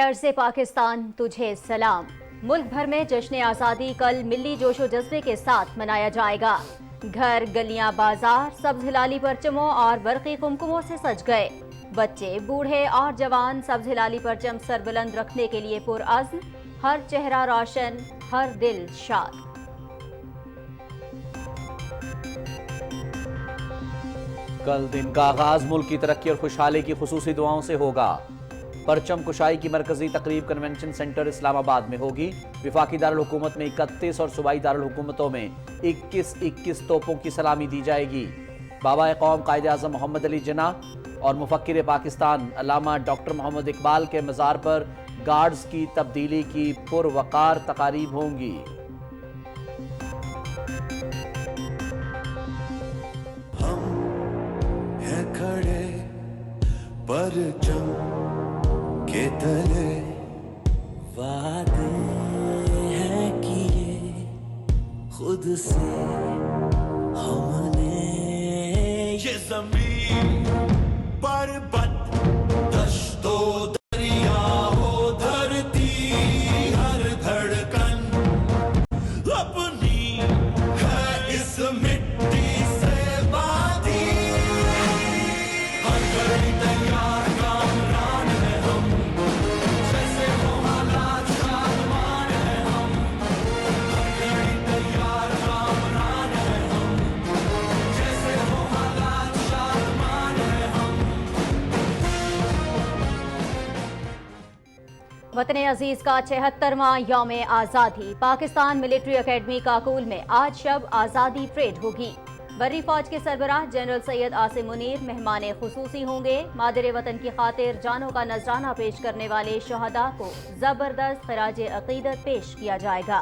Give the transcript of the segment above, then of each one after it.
अर्ज़ पाकिस्तान तुझे सलाम। मुल्क भर में जश्न आज़ादी कल मिली जोशो जज्बे के साथ मनाया जाएगा। घर, गलियां, बाजार सब्ज हिलाली परचमों और बरक़ी कुमकुमों से सज गए। बच्चे, बूढ़े और जवान सब्ज हिलाली परचम सरबुलंद रखने के लिए पुरअज़्म। हर चेहरा रोशन, हर दिल शाद। कल दिन का आगाज मुल्क की तरक्की और खुशहाली की खुसूसी दुआओं से होगा। परचम कुशाई की मरकजी तकरीब कन्वेंशन सेंटर इस्लामाबाद में होगी। विफाकी दारुल हुकूमत में 31 और सूबाई दारुल हुकूमतों में 21 तोपों की सलामी दी जाएगी। बाबा कौम कायद आज़म मोहम्मद अली जिन्नाह और मुफक्किर पाकिस्तान अल्लामा डॉक्टर मोहम्मद इकबाल के मज़ार पर गार्ड्स की तब्दीली की पुरवकार तकारीब होंगी। खड़े परचम के तले, वादे हैं किए खुद से हमने। ये ज़मीन पर्वत दश्तो दरिया हो, धरती हर धड़कन अपनी है इस मिट्टी से बांधी। वतन अजीज का 76वां यौम आज़ादी। पाकिस्तान मिलिट्री एकेडमी काकूल में आज शब आज़ादी परेड होगी। बर्री फौज के सरबराह जनरल सैयद आसिम मुनीर मेहमान खुसूसी होंगे। मादरे वतन की खातिर जानों का नजराना पेश करने वाले शहदा को जबरदस्त खराज अकीदत पेश किया जाएगा।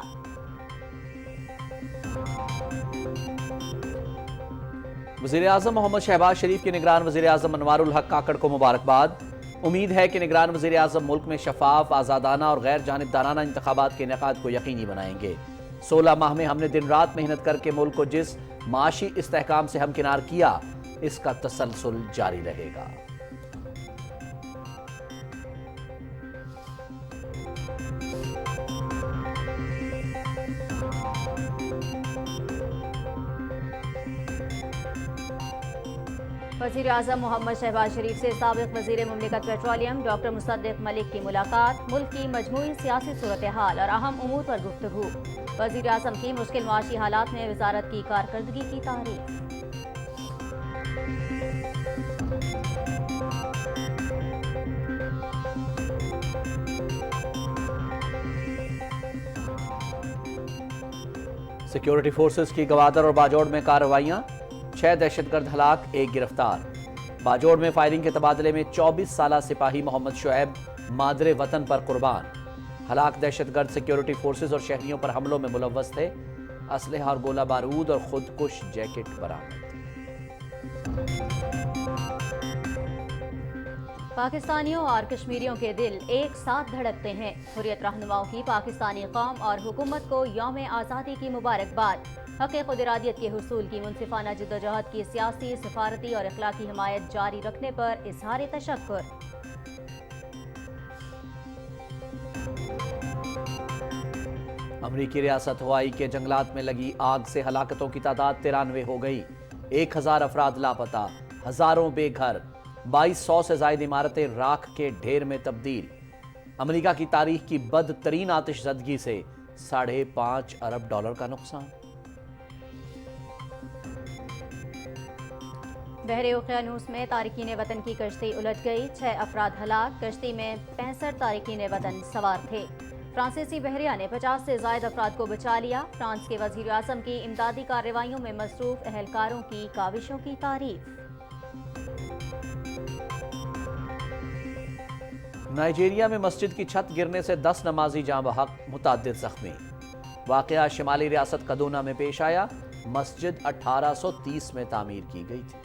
वज़ीर आज़म मोहम्मद शहबाज शरीफ के निगरान वज़ीर आज़म अनवारुल हक काकड़ को मुबारकबाद। उम्मीद है कि निगरान वज़ीर आज़म मुल्क में शफाफ, आज़ादाना और गैर जानिबदाराना इंतखाबात के इनेकाद को यकीनी बनाएंगे। 16 माह में हमने दिन रात मेहनत करके मुल्क को जिस माशी इस्तेहकाम से हमकिनार किया, इसका तसलसल जारी रहेगा। वज़ीर आज़म मोहम्मद शहबाज शरीफ से साबिक़ वज़ीर मुमलिकत पेट्रोलियम डॉक्टर मुसद्दिक़ मलिक की मुलाकात। मुल्क की मजमूई सियासी सूरत हाल और अहम उमूर पर गुफ्तगू। वज़ीर आज़म की मुश्किल माशी हालात में वज़ारत की कारकर्दगी की तारीफ। सिक्योरिटी फोर्सेस की गवादर और बाजौड़ में कार्रवाइयां। 6 दहशतगर्द हलाक, 1 गिरफ्तार। बाजौड़ में फायरिंग के तबादले में 24 साला सिपाही मोहम्मद शुएब मादरे वतन पर कुर्बान। हलाक दहशतगर्द सिक्योरिटी फोर्सेस और शहरियों पर हमलों में मुलव्वस थे। असलहा और गोला बारूद और खुदकुश जैकेट बरामद। पाकिस्तानियों और कश्मीरियों के दिल एक साथ धड़कते हैं। हुर्रियत रहनुमाओं की पाकिस्तानी कौम और हुकूमत को यौम आज़ादी की मुबारकबाद। हक़ खुदइरादियत के हुसूल की मुनसिफाना जिद्दोजहद की सियासी, सफारती और अखलाकी हिमायत जारी रखने पर इज़हार तशक्कुर। अमरीकी रियासत हवाई के जंगलात में लगी आग से हलाकतों की तादाद 93 हो गई। 1000 अफराद लापता, हजारों बेघर, 2200 से जायद इमारतें राख के ढेर में तब्दील। अमेरिका की तारीख की बदतरीन आतिशज़दगी से $5.5 अरब का नुकसान। बहरे उक़यानूस में तारिकीन वतन की कश्ती उलट गई। 6 अफराद हलाक। कश्ती में 65 तारिकीन वतन सवार थे। फ्रांसीसी बहरिया ने 50 से जायद अफराद को बचा लिया। फ्रांस के वज़ीर आज़म की इमदादी कार्रवाइयों में मसरूफ अहलकारों की काविशों की तारीफ। नाइजीरिया में मस्जिद की छत गिरने से 10 नमाजी जाँ बहक, मुतअद्दिद ज़ख्मी। वाक़या शिमाली रियासत कदूना में पेश आया। मस्जिद 1830 में तामीर की गई थी।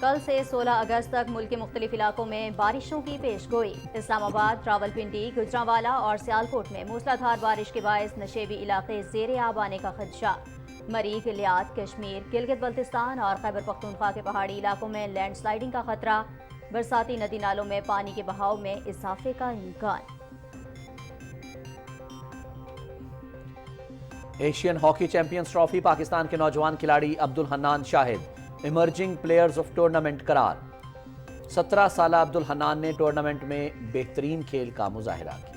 कल से 16 अगस्त तक मुल्क के मुख्तलिफ इलाकों में बारिशों की पेशगोई। इस्लामाबाद, रावलपिंडी, गुजरांवाला और सियालकोट में मूसलाधार बारिश के बायस नशेबी इलाके ज़ेरे आब आने का खदशा। مریخ، الیات، کشمیر، گلگت بلتستان اور خیبر پختونخوا کے پہاڑی علاقوں میں لینڈ سلائیڈنگ کا خطرہ، برساتی ندی نالوں میں پانی کے بہاؤ میں اضافے کا امکان۔ Asian hockey champions trophy Pakistan کے نوجوان کھلاڑی عبدالحنان شاہد ایمرجنگ پلیئرز آف ٹورنامنٹ قرار۔ 17 سالہ عبدالحنان نے ٹورنامنٹ میں بہترین کھیل کا مظاہرہ کیا۔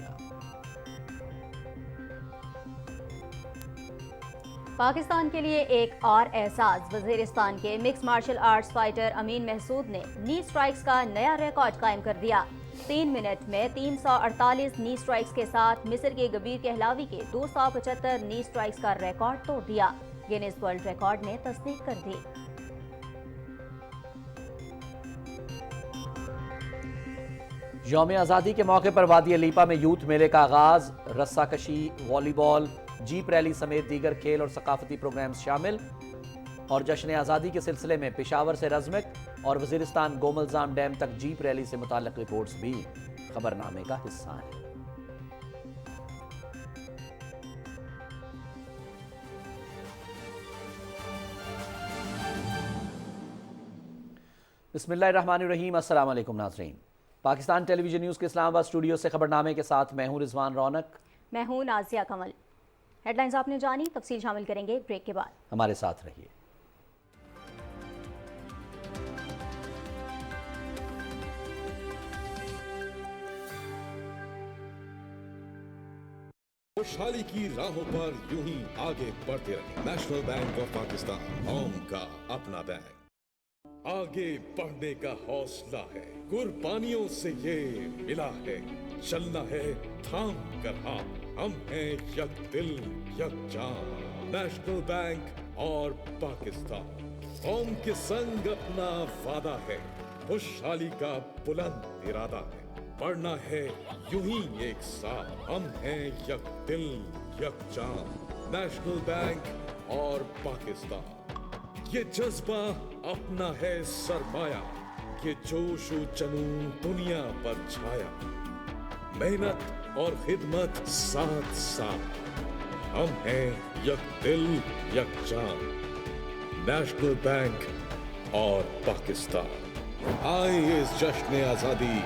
پاکستان کے لیے ایک اور اعزاز، وزیرستان کے مکس مارشل آرٹس فائٹر امین محسود نے نی سٹرائکس کا نیا ریکارڈ قائم کر دیا۔ 3 منٹ میں 348 نی سٹرائکس کے ساتھ مصر کے گبیر کہلاوی کے 275 نی سٹرائکس کا ریکارڈ توڑ دیا۔ گینیس ورلڈ ریکارڈ نے تصدیق کر دی۔ یوم آزادی کے موقع پر وادی علیپا میں یوتھ میلے کا آغاز، رسہ کشی، والی بال، جیپ ریلی سمیت دیگر کھیل اور ثقافتی پروگرامز شامل۔ اور جشن آزادی کے سلسلے میں پشاور سے رزمک اور وزیرستان گوملزام ڈیم تک جیپ ریلی سے متعلق رپورٹس بھی خبرنامے کا حصہ ہیں۔ بسم اللہ الرحمن الرحیم، السلام علیکم ناظرین۔ پاکستان ٹیلی ویژن نیوز کے اسلام آباد اسٹوڈیو سے خبرنامے کے ساتھ میں ہوں رضوان رونق، میں ہوں نازیہ کمل۔ ہیڈ لائنز آپ نے جانی، تفصیل شامل کریں گے بریک کے بعد، ہمارے ساتھ رہیے۔ خوشحالی کی راہوں پر یوں ہی آگے بڑھتے رہے۔ نیشنل بینک آف پاکستان، قوم کا اپنا بینک۔ آگے بڑھنے کا حوصلہ ہے، قربانیوں سے یہ ملا ہے، چلنا ہے تھام کر ہاتھ، ہم ہیں یک دل یک جان۔ نیشنل بینک اور پاکستان، قوم کے سنگ اپنا وعدہ ہے، خوشحالی کا بلند ارادہ ہے، بڑھنا ہے یوں ہی ایک ساتھ، ہم ہیں یک دل یک جان۔ نیشنل بینک اور پاکستان، یہ جذبہ اپنا ہے سرمایہ، یہ جوش و جنون دنیا پر چھایا، محنت اور خدمت ساتھ ساتھ، ہم ہیں یک دل یک جان۔ نیشنل بینک اور پاکستان، آئے اس جشن آزادی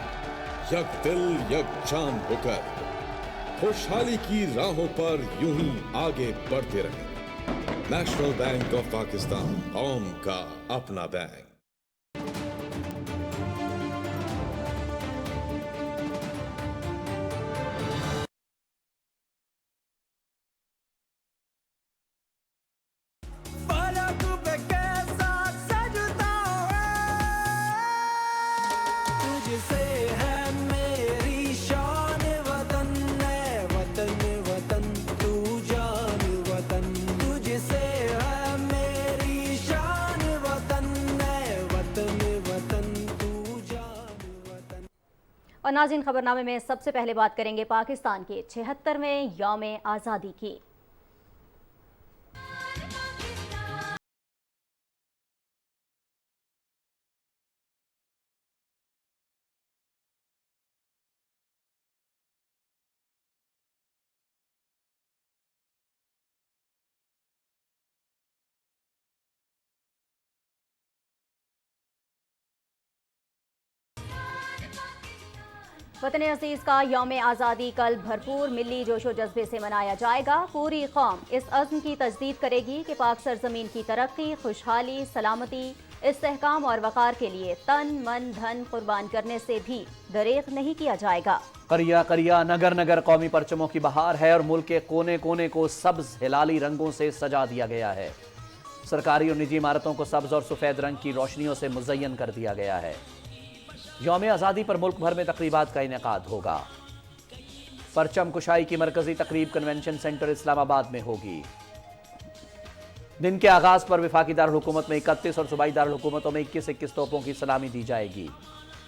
یک دل یک جان ہو کر، خوشحالی کی راہوں پر یوں ہی آگے بڑھتے رہیں۔ نیشنل بینک آف پاکستان، قوم کا اپنا بینک۔ पलक पे कैसा सजता है, तुझसे है मेरी शान वतन, है वतन वतन तू जान वतन, तुझसे है मेरी शान वतन, है वतन वतन तू जान वतन। اور ناظرین، خبرنامے میں سب سے پہلے بات کریں گے پاکستان کے 76ویں یوم آزادی کی۔ وطن عزیز کا یوم آزادی کل بھرپور ملی جوش و جذبے سے منایا جائے گا۔ پوری قوم اس عزم کی تجدید کرے گی کہ پاک سرزمین کی ترقی، خوشحالی، سلامتی، استحکام اور وقار کے لیے تن من دھن قربان کرنے سے بھی دریغ نہیں کیا جائے گا۔ قریہ قریہ، نگر نگر قومی پرچموں کی بہار ہے اور ملک کے کونے کونے کو سبز ہلالی رنگوں سے سجا دیا گیا ہے۔ سرکاری اور نجی عمارتوں کو سبز اور سفید رنگ کی روشنیوں سے مزین کر دیا گیا ہے۔ یوم آزادی پر ملک بھر میں تقریبات کا انعقاد ہوگا۔ پرچم کشائی کی مرکزی تقریب کنونشن سینٹر اسلام آباد میں ہوگی۔ دن کے آغاز پر وفاقی دارالحکومت میں 31 اور صوبائی دارالحکومتوں میں 21 توپوں کی سلامی دی جائے گی۔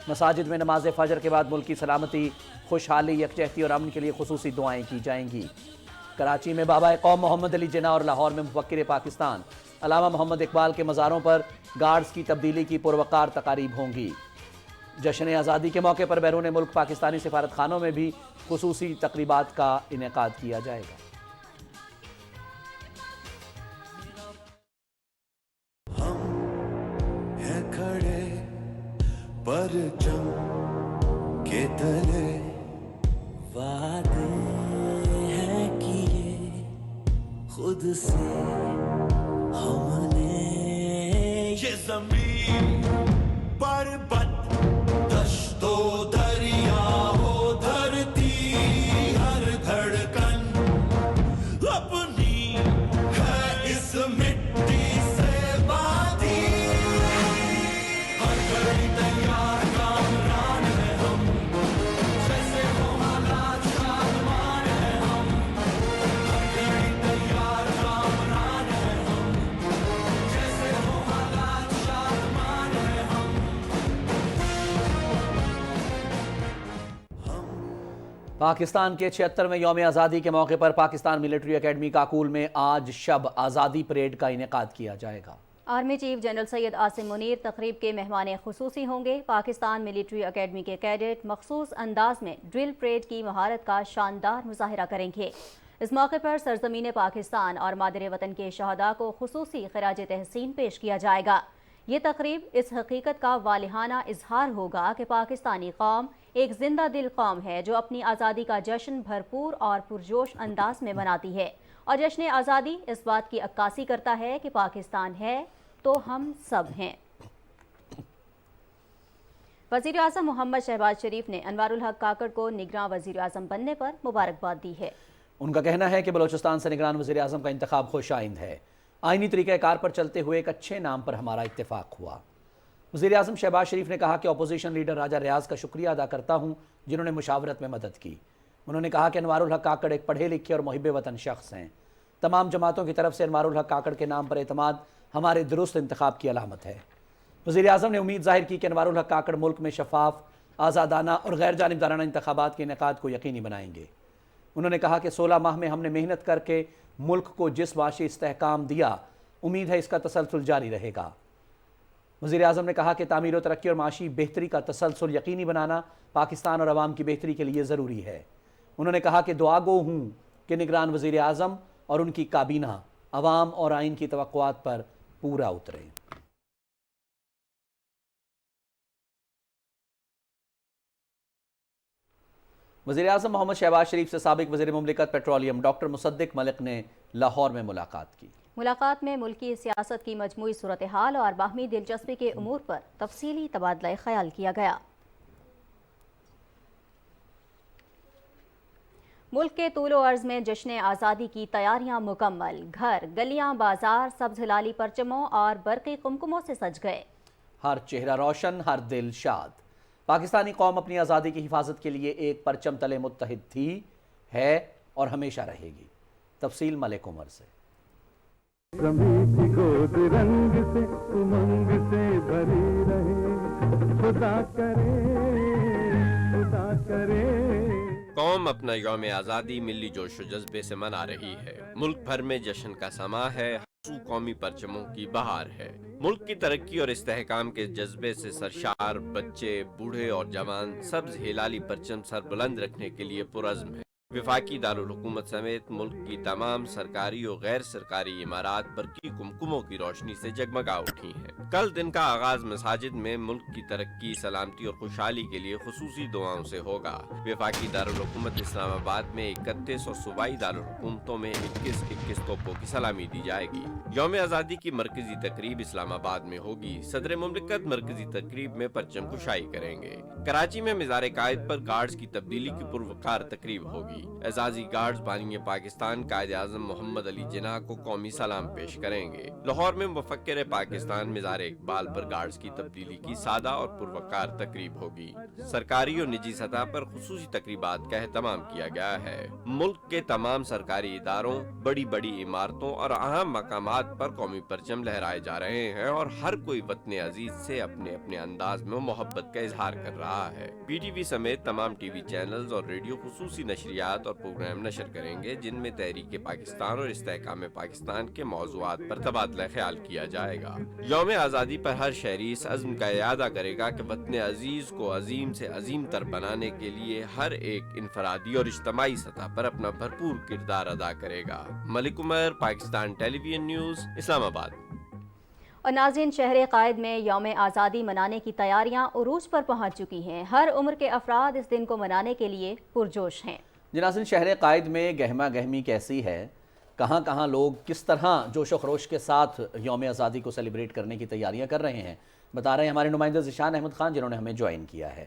مساجد میں نماز فجر کے بعد ملک کی سلامتی، خوشحالی، یکجہتی اور امن کے لیے خصوصی دعائیں کی جائیں گی۔ کراچی میں بابا قوم محمد علی جناح اور لاہور میں مفکر پاکستان علامہ محمد اقبال کے مزاروں پر گارڈز کی تبدیلی کی پروقار تقاریب ہوں گی۔ جشن آزادی کے موقع پر بیرون ملک پاکستانی سفارت خانوں میں بھی خصوصی تقریبات کا انعقاد کیا جائے گا۔ परचम के तले वादे हैं किए खुद से हमने ये जमीन पर्वत दश्तो दरिया हो धरती हर धड़कन अपनी है इस मिट्टी से बांधी हर घड़ी तैयार कामरान है हम जैसे हो हालात सामान है हम हर घड़ी तैयार कामरान है हम जैसे हो हालात सामान है हम पाकिस्तान के 76वें यौम आज़ादी के मौके पर पाकिस्तान मिलिट्री एकेडमी काकूल में आज शब आज़ादी परेड का इनेकाद किया जाएगा। Army chief general Syed Asim Munir तकरीब के मेहमान खुसूसी होंगे। पाकिस्तान मिलिट्री एकेडमी के कैडेट मखसूस अंदाज में ड्रिल परेड की महारत का शानदार मुजाहिरा करेंगे। इस मौके पर सरजमीन पाकिस्तान और मादरे वतन के शहदा को खुसूसी खिराज तहसीन पेश किया जाएगा। ये तकरीब इस हकीकत का वालिहाना इजहार होगा कि पाकिस्तानी कौम एक जिंदा दिल कौम है जो अपनी आज़ादी का जश्न भरपूर और पुरजोश अंदाज में मनाती है और जश्न आज़ादी इस बात की अक्कासी करता है कि पाकिस्तान है तो हम सब हैं। वज़ीर आज़म मोहम्मद शहबाज शरीफ ने अनवारुल हक काकड़ को निगरान वज़ीर आज़म बनने पर मुबारकबाद दी है। उनका कहना है कि बलोचिस्तान से निगरान वज़ीर आज़म का इंतखाब खुश आइंद है। आइनी तरीक़ाकार पर चलते हुए एक अच्छे नाम पर हमारा इत्तेफाक हुआ। वज़ीर आज़म शहबाज शरीफ ने कहा कि अपोजिशन लीडर राजा रियाज का शुक्रिया अदा करता हूँ जिन्होंने मुशावरत में मदद की। उन्होंने कहा कि अनवारुल हक काकड़ एक पढ़े लिखे और मुहिब वतन शख्स हैं। तमाम जमातों की तरफ से अनवारुल हक काकड़ के नाम पर एतमाद हमारे दुरुस्त इंतखाब की अलामत है। वज़ीर आज़म ने उम्मीद ज़ाहिर की कि अनवारुल हक काकड़ मुल्क में शफाफ, आज़ादाना और गैर जानिबदाराना इंतखाबात के इनेकाद को यकीनी बनाएंगे। उन्होंने कहा कि 16 माह में हमने मेहनत करके मुल्क को जिस माशी इस्तेहकाम दिया, उम्मीद है इसका तसलसल जारी रहेगा। वज़ीर आज़म ने कहा कि तामीर व तरक्की और माशी बेहतरी का तसलसल यकीनी बनाना पाकिस्तान और अवाम की बेहतरी के लिए ज़रूरी है। उन्होंने कहा कि दुआगो हूँ कि निगरान वज़ीर आज़म और उनकी काबीना अवाम और आइन की तवक्कुआत पर पूरा उतरे। वज़ीर आज़म मोहम्मद शहबाज शरीफ से साबिक वज़ीर मुमलिकत पेट्रोलियम डॉक्टर मुसद्दिक मलिक ने लाहौर में मुलाकात की। मुलाकात में मुल्की सियासत की मजमूई सूरत हाल और बाहमी दिलचस्पी के उमूर पर तफसीली तबादला ख्याल किया गया। मुल्क के तूलो अर्ज में जश्न आज़ादी की तैयारियां मुकम्मल। घर, गलियां, बाजार सब्ज हिलाली परचमों और बरक़ी कुमकुमों से सज गए। हर चेहरा रोशन, हर दिल शाद। पाकिस्तानी कौम अपनी आज़ादी की हिफाजत के लिए एक परचम तले मुत्तहिद थी, है और हमेशा रहेगी। तफसील मलिक उमर से। गोद रंग से उमंग से भरी रहे, खुदा करे। कौम अपना यौम आज़ादी मिली जोश व जज्बे से मना रही है। मुल्क भर में जश्न का समा है, कौमी परचमों की बहार है। मुल्क की तरक्की और इस्तेहकाम के जज्बे से सरशार बच्चे, बूढ़े और जवान सब्ज हिलाली परचम सर बुलंद रखने के लिए पुरज़्म है। विफाकी दारुल हुकूमत समेत मुल्क की तमाम सरकारी और गैर सरकारी इमारात बरकी कुमकुमों की रोशनी से जगमगा उठी हैं। कल दिन का आगाज मसाजिद में मुल्क की तरक्की, सलामती और खुशहाली के लिए खुसूसी दुआओं से होगा। विफाकी दारुल हुकूमत इस्लामाबाद में 31 और सूबाई दारुल हुकूमतों में 21 तोपों की सलामी दी जाएगी। यौम आज़ादी की मरकजी तकरीब इस्लामाबाद में होगी। सदर मुमलिकत मरकजी तकरीब में परचम कुशाई करेंगे। कराची में मिज़ार कायद पर गार्ड्स की तब्दीली की पुरवकार तकरीब होगी। एजाजी गार्ड्स बानी पाकिस्तान कायद आज़म मोहम्मद अली जिन्ना को कौमी सलाम पेश करेंगे। लाहौर में मुफक्किर पाकिस्तान मिज़ार इकबाल पर गार्ड्स की तब्दीली की सादा और पुरवकार तकरीब होगी। सरकारी और निजी सतह पर खुसूसी तकरीबात का एहतमाम किया गया है। मुल्क के तमाम सरकारी इदारों, बड़ी बड़ी इमारतों और अहम मकामात पर कौमी परचम लहराए जा रहे हैं और हर कोई वतन अजीज से अपने अपने अंदाज में मोहब्बत का इजहार कर रहा है। PTV समेत तमाम TV चैनल्स और रेडियो खुसूसी नशरियात और प्रोग्राम नशर करेंगे जिनमें तहरीक पाकिस्तान और इस्तेहकाम पाकिस्तान के मौज़ूआत पर तबादला ख्याल किया जाएगा। यौम आज़ादी पर हर शहरी इस अज़्म का इरादा करेगा कि वतन अजीज को अजीम से अजीम तर बनाने के लिए हर एक इनफरादी और इज्तमाई सतह पर अपना भरपूर किरदार अदा करेगा। Malik Umar, Pakistan television news, Islamabad. اور ناظرین، شہر قائد میں یوم آزادی منانے کی تیاریاں عروج پر پہنچ چکی ہیں۔ ہر عمر کے افراد اس دن کو منانے کے لیے پرجوش ہیں۔ ناظرین، شہر قائد میں گہما گہمی کیسی ہے، کہاں کہاں لوگ کس طرح جوش و خروش کے ساتھ یوم آزادی کو سیلیبریٹ کرنے کی تیاریاں کر رہے ہیں، بتا رہے ہیں ہمارے نمائندہ ذیشان احمد خان، جنہوں نے ہمیں جوائن کیا ہے۔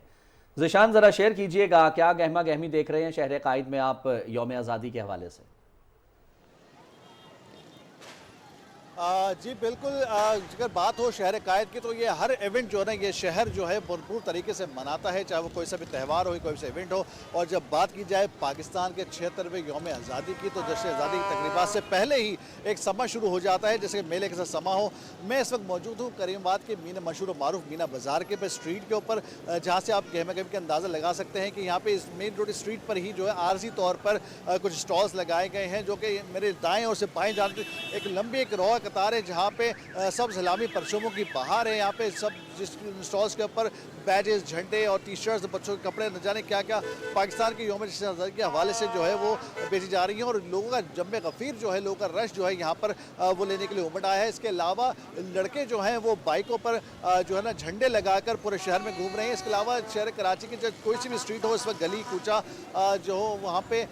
ذیشان، ذرا شیئر کیجئے گا کیا گہما گہمی دیکھ رہے ہیں شہر قائد میں آپ یوم آزادی کے حوالے سے؟ جی بالکل، اگر بات ہو شہر قائد کی تو یہ ہر ایونٹ جو ہے نا، یہ شہر جو ہے بھرپور طریقے سے مناتا ہے، چاہے وہ کوئی سا بھی تہوار ہو، کوئی سا ایونٹ ہو۔ اور جب بات کی جائے پاکستان کے 76ویں یوم آزادی کی، تو جشن آزادی کی تقریبات سے پہلے ہی ایک سما شروع ہو جاتا ہے، جیسے کہ میلے کے ساتھ سما ہو۔ میں اس وقت موجود ہوں کریم آباد کے مشہور و معروف مینا بازار کے اسٹریٹ کے اوپر، جہاں سے آپ گہما گہمی کا اندازہ لگا سکتے ہیں کہ یہاں پہ اس مین روڈ اسٹریٹ پر ہی جو ہے عارضی طور پر کچھ اسٹالز لگائے گئے ہیں، جو کہ میرے دائیں اور سے بائیں جانب ایک لمبی ایک رو قطار ہے، جہاں پہ سبز ہلامی پرچموں کی بہار ہے۔ یہاں پہ سب جس اسٹالز کے اوپر بیجز، جھنڈے اور ٹی شرٹس، بچوں کے کپڑے، نہ جانے کیا کیا پاکستان کے یوم جشن آزادی کے حوالے سے جو ہے وہ بیچی جا رہی ہیں، اور لوگوں کا جم غفیر جو ہے، لوگوں کا رش جو ہے یہاں پر وہ لینے کے لیے امٹ آیا ہے۔ اس کے علاوہ لڑکے جو ہیں وہ بائکوں پر جو ہے نا جھنڈے لگا کر پورے شہر میں گھوم رہے ہیں۔ اس کے علاوہ شہر کراچی کی کوئی سی بھی اسٹریٹ ہو، اس وقت گلی کوچا جو ہو، وہاں پہ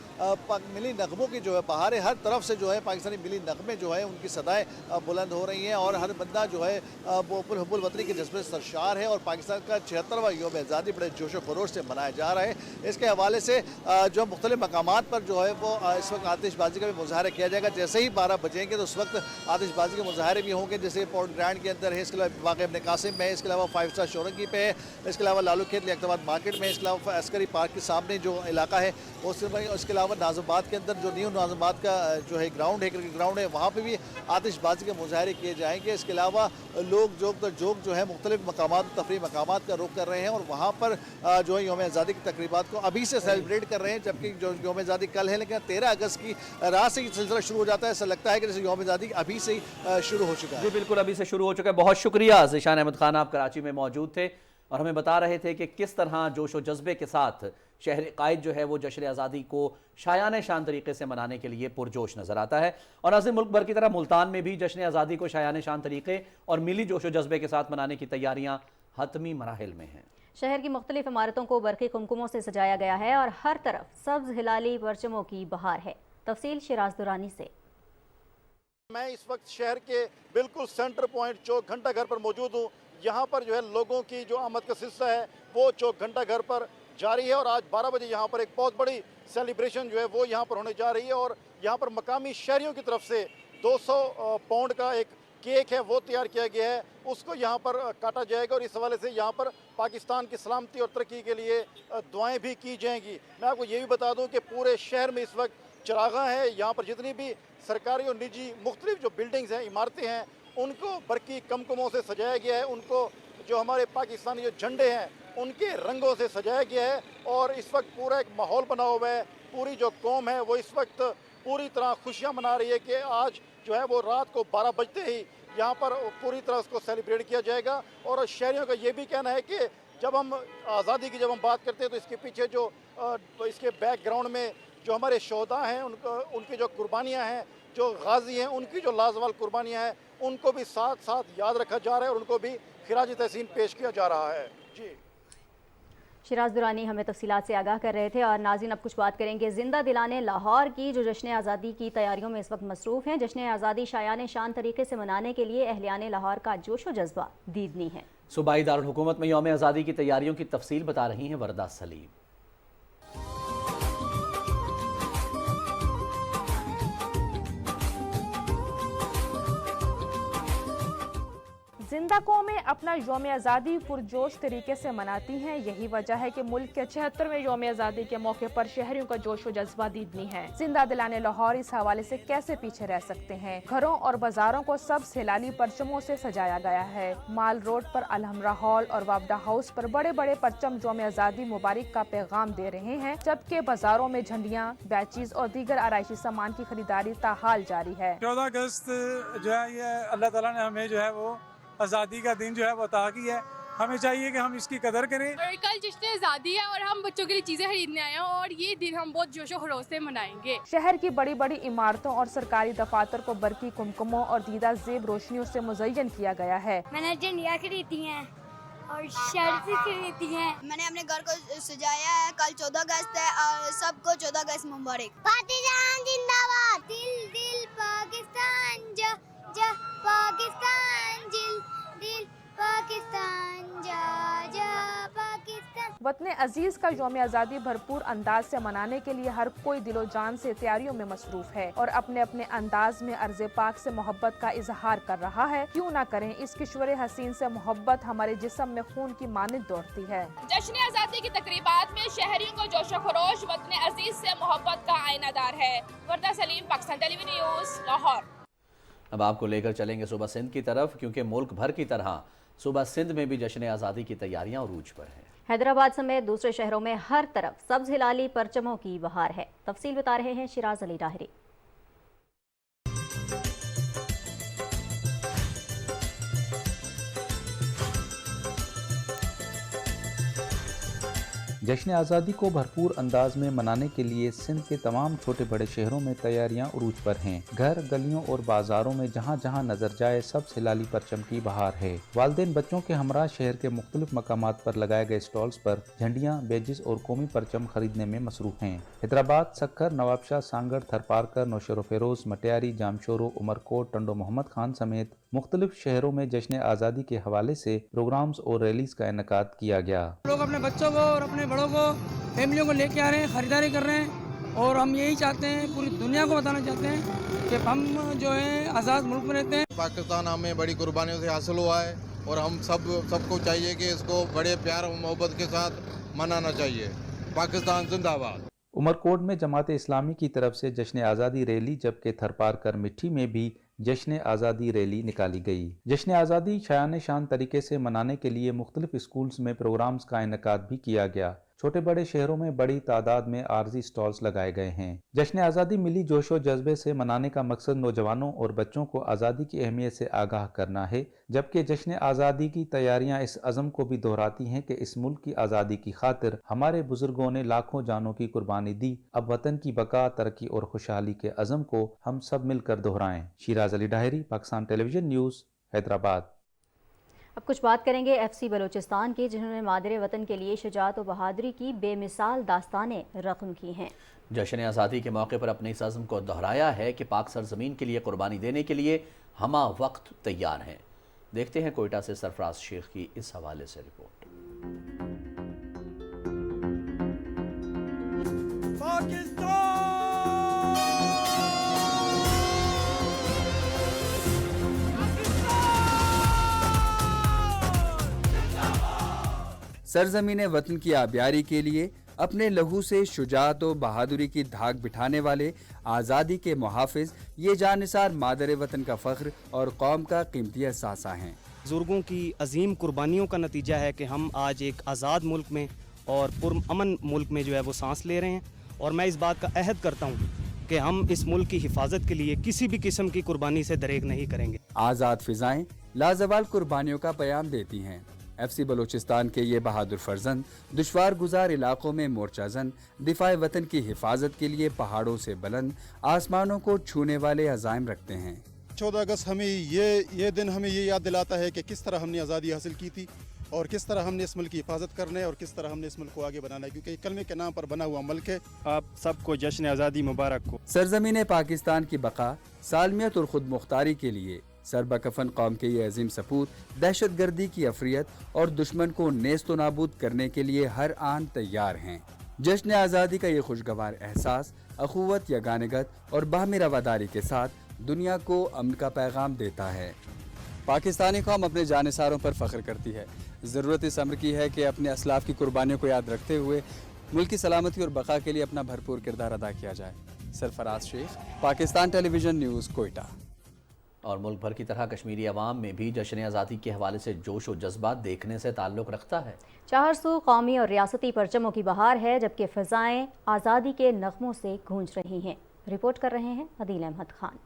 ملی نغموں کی جو ہے بہار ہے۔ ہر طرف سے جو ہے پاکستانی ملی نغمے جو ہے ان کی صدائیں بلند ہو رہی ہیں، اور ہر بندہ جو ہے وہ حب الوطنی کے جذبے سے سرشار ہے، اور پاکستان کا 76واں یوم آزادی بڑے جوش و خروش سے منایا جا رہا ہے۔ اس کے حوالے سے جو مختلف مقامات پر جو ہے وہ اس وقت آتش بازی کا بھی مظاہرہ کیا جائے گا۔ جیسے ہی 12 بجیں گے تو اس وقت آتش بازی کے مظاہرے بھی ہوں گے، جیسے پورٹ گرینڈ کے اندر ہے، اس کے علاوہ واقع ابن قاسم میں ہے، اس کے علاوہ 5 اسٹار شورنگی پہ ہے، اس کے علاوہ لالو کھیت لیاقت مارکیٹ میں ہے، اس کے علاوہ عسکری پارک کے سامنے جو علاقہ ہے، اس کے علاوہ ناظم آباد کے اندر جو نیو ناظم آباد کا جو ہے گراؤنڈ ہے، کرکٹ گراؤنڈ ہے، وہاں پہ بھی آتش بازی کے مظاہرے کیے جائیں گے۔ اس کے علاوہ لوگ جوگ جو ہے مختلف مقامات، تفریح مقامات کا رخ کر رہے ہیں، اور وہاں پر جو ہے یوم آزادی کی تقریبات کو ابھی سے سیلیبریٹ کر رہے ہیں، جبکہ جو یوم آزادی کل ہے، لیکن 13 اگست کی رات سے یہ سلسلہ شروع ہو جاتا ہے۔ ایسا لگتا ہے کہ جیسے یوم آزادی ابھی سے ہی شروع ہو چکا ہے۔ جی بالکل، ابھی سے شروع ہو چکا ہے۔ بہت شکریہ ذیشان احمد خان، آپ کراچی میں موجود تھے اور ہمیں بتا رہے تھے کہ کس طرح جوش و جذبے کے ساتھ شہر قائد جو ہے وہ جشن آزادی کو شایان شان طریقے سے منانے کے لیے پرجوش نظر آتا ہے۔ اور ناظرین، ملک بھر کی طرح ملتان میں بھی جشن آزادی کو شایان شان طریقے اور ملی جوش و جذبے کے ساتھ منانے کی تیاریاں حتمی مراحل میں ہیں۔ شہر کی مختلف عمارتوں کو برقی قمقموں سے سجایا گیا ہے اور ہر طرف سبز ہلالی پرچموں کی بہار ہے۔ تفصیل شیراز دورانی سے۔ میں اس وقت شہر کے بالکل سینٹر پوائنٹ چوک گھنٹہ گھر پر موجود ہوں۔ یہاں پر جو ہے لوگوں کی جو آمد کا سلسلہ ہے وہ چوک گھنٹہ گھر پر جاری ہے، اور آج 12 بجے یہاں پر ایک بہت بڑی سیلیبریشن جو ہے وہ یہاں پر ہونے جا رہی ہے، اور یہاں پر مقامی شہریوں کی طرف سے 200 پاؤنڈ کا ایک کیک ہے وہ تیار کیا گیا ہے، اس کو یہاں پر کاٹا جائے گا، اور اس حوالے سے یہاں پر پاکستان کی سلامتی اور ترقی کے لیے دعائیں بھی کی جائیں گی۔ میں آپ کو یہ بھی بتا دوں کہ پورے شہر میں اس وقت چراغاں ہیں، یہاں پر جتنی بھی سرکاری اور نجی مختلف جو بلڈنگز ہیں، عمارتیں ہیں، ان کو برقی قمقموں سے سجایا گیا ہے، ان کو جو ہمارے پاکستانی جو جھنڈے ہیں ان کے رنگوں سے سجایا گیا ہے، اور اس وقت پورا ایک ماحول بنا ہوا ہے۔ پوری جو قوم ہے وہ اس وقت پوری طرح خوشیاں منا رہی ہے کہ آج جو ہے وہ رات کو 12 بجتے ہی یہاں پر پوری طرح اس کو سیلیبریٹ کیا جائے گا۔ اور شہریوں کا یہ بھی کہنا ہے کہ جب ہم آزادی کی جب ہم بات کرتے ہیں تو اس کے پیچھے جو اس کے بیک گراؤنڈ میں جو ہمارے شہداء ہیں، ان کی جو قربانیاں ہیں، جو غازی ہیں، ان کی جو لازوال قربانیاں ہیں، ان کو بھی ساتھ ساتھ یاد رکھا جا رہا ہے، اور ان کو بھی خراج تحسین پیش کیا جا رہا ہے۔ جی شیراز دورانی ہمیں تفصیلات سے آگاہ کر رہے تھے۔ اور ناظرین، اب کچھ بات کریں گے زندہ دلانے لاہور کی، جو جشن آزادی کی تیاریوں میں اس وقت مصروف ہیں۔ جشن آزادی شایان شان طریقے سے منانے کے لیے اہلیان لاہور کا جوش و جذبہ دیدنی ہے۔ صوبائی دارالحکومت میں یوم آزادی کی تیاریوں کی تفصیل بتا رہی ہیں وردہ سلیم۔ زندہ قومیں اپنا یوم آزادی پرجوش طریقے سے مناتی ہیں۔ یہی وجہ ہے کہ ملک کے 76ویں یوم آزادی کے موقع پر شہریوں کا جوش و جذبہ دیدنی ہے۔ زندہ دلانے لاہور اس حوالے سے کیسے پیچھے رہ سکتے ہیں؟ گھروں اور بازاروں کو سبز ہلالی پرچموں سے سجایا گیا ہے۔ مال روڈ پر الحمرا ہال اور وابڈا ہاؤس پر بڑے بڑے پرچم یوم آزادی مبارک کا پیغام دے رہے ہیں، جبکہ بازاروں میں جھنڈیاں، بیچیز اور دیگر آرائشی سامان کی خریداری تاحال جاری ہے۔ 14 اگست جو ہے یہ اللہ تعالیٰ نے ہمیں جو ہے وہ آزادی کا دن جو ہے وہ عطا کی ہے۔ हमें चाहिए कि हम इसकी कदर करें। और कल जश्न आज़ादी है और हम बच्चों के लिए चीज़ें खरीदने आए हैं और ये दिन हम बहुत जोशो खरोश से मनाएंगे। शहर की बड़ी बड़ी इमारतों और सरकारी दफातर को बरकी कुमकुमों और दीदा जेब रोशनियों से मुज़य्यन किया गया है। मैंने झंडियाँ खरीदी हैं और शर्ट खरीदी हैं। मैंने अपने घर को सजाया है। कल 14 अगस्त है और सबको 14 अगस्त मुबारक। पाकिस्तान जिंदाबाद। दिल दिल पाकिस्तान जा जा पाकिस्तान दिल दिल पाकिस्तान जा जा पाकिस्तान। वतन अजीज का यौम आज़ादी भरपूर अंदाज से मनाने के लिए हर कोई दिलो जान से तैयारियों में मसरूफ है और अपने अपने अंदाज में अर्ज़ पाक से मोहब्बत का इजहार कर रहा है। क्यों ना करें, इस किश्वर हसीन से मोहब्बत हमारे जिस्म में खून की मानिंद दौड़ती है। जश्न आज़ादी की तकरीबात में शहरियों को जोशो खरोश वतन अजीज से मोहब्बत का आईनादार है। वर्दा सलीम, पाकिस्तान टेलीविजन न्यूज़, लाहौर। अब आपको लेकर चलेंगे सुबह सिंध की तरफ, क्योंकि मुल्क भर की तरह सुबह सिंध में भी जश्न आज़ादी की तैयारियां उरूज पर हैं। हैदराबाद समेत दूसरे शहरों में हर तरफ सब्ज हिलाली परचमों की बहार है। तफसील बता रहे हैं शिराज अली डाहरी। जश्न आज़ादी को भरपूर अंदाज में मनाने के लिए सिंध के तमाम छोटे बड़े शहरों में तैयारियां उरूज पर हैं। घर, गलियों और बाजारों में जहां जहां नजर जाए सब्ज हिलाली परचम की बहार है। वालिदैन बच्चों के हमरा शहर के मुख्तलिफ मकामात पर लगाए गए स्टॉल्स पर झंडियां, बेजिस और कौमी परचम खरीदने में मसरूफ हैं। हैदराबाद, सक्खर, नवाबशाह, सांगड़, थरपारकर, नौशेरो फेरोज, मटियारी, जामशोरो, उमरकोट, टंडो मोहम्मद खान समेत मुख्तलिफ शहरों में जश्न आज़ादी के हवाले से प्रोग्राम्स और रैलीज का इनेकाद किया गया। लोग अपने बच्चों को और अपने बड़ों को, फैमिलियों को लेके आ रहे हैं, खरीदारी कर रहे हैं और हम यही चाहते हैं, पूरी दुनिया को बताना चाहते हैं कि हम जो है आज़ाद मुल्क में रहते हैं। पाकिस्तान हमें बड़ी कुर्बानियों से हासिल हुआ है और हम सबको चाहिए कि इसको बड़े प्यार और मोहब्बत के साथ मनाना चाहिए। पाकिस्तान जिंदाबाद। उमरकोट में जमात इस्लामी की तरफ से जश्न आज़ादी रैली, जबकि थरपारकर मिट्टी में भी जश्न आज़ादी रैली निकाली गई। जश्न आज़ादी शान शान तरीके से मनाने के लिए मुख्तलिफ स्कूल्स में प्रोग्राम्स का इनेकाद भी किया गया। छोटे बड़े शहरों में बड़ी तादाद में आर्जी स्टॉल्स लगाए गए हैं। जश्न आज़ादी मिली जोशो जज्बे से मनाने का मकसद नौजवानों और बच्चों को आज़ादी की अहमियत से आगाह करना है, जबकि जश्न आज़ादी की तैयारियां इस अज़म को भी दोहराती हैं कि इस मुल्क की आज़ादी की खातिर हमारे बुजुर्गों ने लाखों जानों की कुर्बानी दी। अब वतन की बका, तरक्की और खुशहाली के अज़म को हम सब मिलकर दोहराएं। Shiraz Ali Dahri, Pakistan television news, Hyderabad. अब कुछ बात करेंगे FC बलूचिस्तान की, जिन्होंने मादरे वतन के लिए शुजाअत और बहादुरी की बेमिसाल दास्तानें रकम की हैं। जश्न आज़ादी के मौके पर अपने इस अज़्म को दोहराया है कि पाक सरजमीन के लिए कुर्बानी देने के लिए हमा वक्त तैयार हैं। देखते हैं कोयटा से सरफराज शेख की इस हवाले से रिपोर्ट। सरजमीन वतन की आबियारी के लिए अपने लहू से शुजाअत और बहादुरी की धाक बिठाने वाले आज़ादी के मुहाफिज ये जानिसार मादर वतन का फ़ख्र और कौम का कीमती असासा हैं। बुजुर्गों की अजीम कुर्बानियों का नतीजा है कि हम आज एक आज़ाद मुल्क में और पुरअमन मुल्क में जो है वो सांस ले रहे हैं, और मैं इस बात का अहद करता हूँ कि हम इस मुल्क की हिफाजत के लिए किसी भी किस्म की कुर्बानी से दरेक नहीं करेंगे। आज़ाद फिजाएं लाजवाल कुर्बानियों का पैगाम देती हैं। FC बलूचिस्तान के ये बहादुर फर्जंद दुश्वार गुजार इलाकों में मोर्चाजन, दिफाए वतन की हिफाजत के लिए पहाड़ों से बुलंद आसमानों को छूने वाले अज़ाइम रखते हैं। 14 अगस्त हमें ये दिन हमें ये याद दिलाता है कि किस तरह हमने आज़ादी हासिल की थी और किस तरह हमने इस मुल्क की हिफाजत करना है और किस तरह हमने इस मुल्क को आगे बनाना है, क्योंकि कलमे के नाम पर बना हुआ मुल्क है। आप सबको जश्न आज़ादी मुबारक हो। सरजमीन पाकिस्तान की बका, सालमियत और खुद मुख्तारी के लिए सरबकफन कौम के ये अजीम सपूत दहशत गर्दी की अफरियत और दुश्मन को नेस्तो नाबूद करने के लिए हर आन तैयार हैं। जश्न आज़ादी का ये खुशगवार एहसास अखुवत, यगानगत और बाहमी रवादारी के साथ दुनिया को अमन का पैगाम देता है। पाकिस्तानी कौम अपने जानिसारों पर फ़ख्र करती है। ज़रूरत इस अम्र की है कि अपने असलाफ की कुर्बानियों को याद रखते हुए मुल्क की सलामती और बका के लिए अपना भरपूर किरदार अदा किया जाए। Sarfaraz Shaikh, Pakistan television news, Quetta. और मुल्क भर की तरह कश्मीरी अवाम में भी जश्न आज़ादी के हवाले से जोश और जज्बा देखने से ताल्लुक़ रखता है। चार सू कौमी और रियासती परचमों की बहार है, जबकि फ़िज़ाएँ आज़ादी के नग़मों से गूंज रही हैं। रिपोर्ट कर रहे हैं अदील अहमद खान।